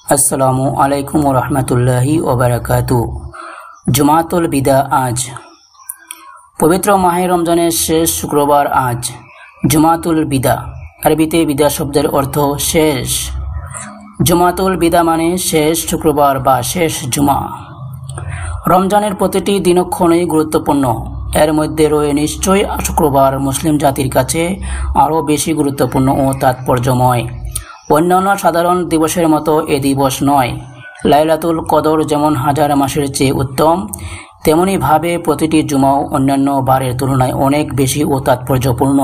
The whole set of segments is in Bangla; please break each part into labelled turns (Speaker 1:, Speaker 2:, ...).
Speaker 1: আসসালামু আলাইকুম ওয়া রাহমাতুল্লাহি ওয়া বারাকাতুহু। জুমাতুল বিদা আজ। পবিত্র মাহে রমজানের শেষ শুক্রবার আজ। জুমাতুল বিদা, আরবিতে বিদা শব্দের অর্থ শেষ। জুমাতুল বিদা মানে শেষ শুক্রবার বা শেষ জুমা। রমজানের প্রতিটি দিনক্ষণই গুরুত্বপূর্ণ। এর মধ্যে রয়ে নিশ্চয়ই শুক্রবার মুসলিম জাতির কাছে আরও বেশি গুরুত্বপূর্ণ ও তাৎপর্যময়। অন্যান্য সাধারণ দিবসের মতো এ দিবস নয়। লাইলাতুল কদর যেমন হাজার মাসের চেয়ে উত্তম, তেমনিভাবে প্রতিটি জুমাও অন্যান্য বারের তুলনায় অনেক বেশি ও তাৎপর্যপূর্ণ।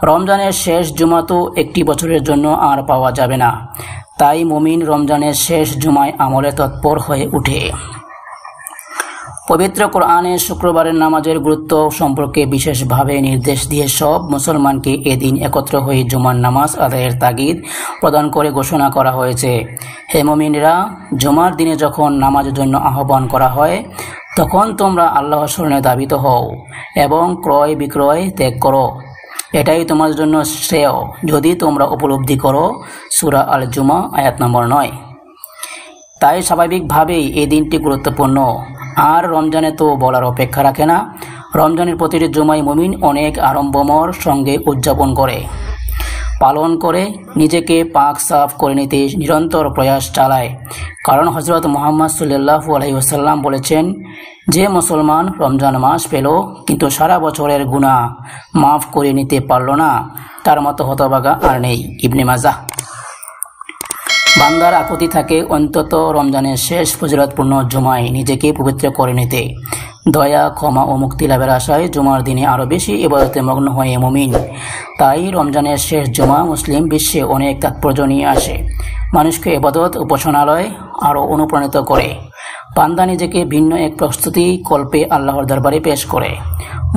Speaker 1: রমজানের শেষ জুমা তো একটি বছরের জন্য আর পাওয়া যাবে না, তাই মুমিন রমজানের শেষ জুমায় আমলে তৎপর হয়ে ওঠে। পবিত্র কোরআনে শুক্রবারের নামাজের গুরুত্ব সম্পর্কে বিশেষভাবে নির্দেশ দিয়ে সব মুসলমানকে এদিন একত্র হয়ে জুমার নামাজ আদায়ের তাগিদ প্রদান করে ঘোষণা করা হয়েছে। হে মুমিনরা, জুমার দিনে যখন নামাজের জন্য আহ্বান করা হয়, তখন তোমরা আল্লাহর শরণে ধাবিত হও এবং ক্রয় বিক্রয় ত্যাগ করো। এটাই তোমাদের জন্য শ্রেয় যদি তোমরা উপলব্ধি করো। সূরা আল জুমা আয়াত নম্বর 9। তাই স্বাভাবিকভাবেই এই দিনটি গুরুত্বপূর্ণ। আর রমজানে তো বলার অপেক্ষা রাখে না। রমজানের প্রতিটি জুমাই মুমিন অনেক আড়ম্বরের সঙ্গে উদযাপন করে, পালন করে, নিজেকে পাক সাফ করে নিতে নিরন্তর প্রয়াস চালায়। কারণ হযরত মুহাম্মদ সাল্লাল্লাহু আলাইহি ওয়াসাল্লাম বলেছেন, যে মুসলমান রমজান মাস পেল কিন্তু সারা বছরের গুনাহ মাফ করে নিতে পারল না, তার মতো হতভাগা আর নেই। ইবনে মাজাহ। বান্দার আকুতি থাকে অন্তত রমজানের শেষ ফজিলতপূর্ণ জুমায় নিজেকে পবিত্র করে নিতে। দয়া, ক্ষমা ও মুক্তি লাভের আশায় জুমার দিনে আরও বেশি ইবাদতে মগ্ন হয়ে মুমিন। তাই রমজানের শেষ জুমা মুসলিম বিশ্বে অনেক তাৎপর্য নিয়ে আসে। মানুষকে ইবাদত উপাসনালয় আরও অনুপ্রাণিত করে। বান্দা নিজেকে ভিন্ন এক প্রস্তুতি কল্পে আল্লাহর দরবারে পেশ করে।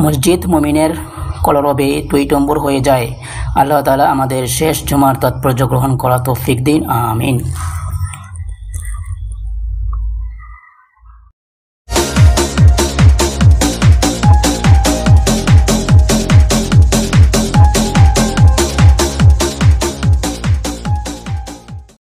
Speaker 1: মসজিদ মুমিনের কলরবে টইটম্বুর হয়ে যায়। আল্লাহ তাআলা আমাদের শেষ জুমার তাৎপর্য গ্রহণ করা তৌফিক দিন। আমিন।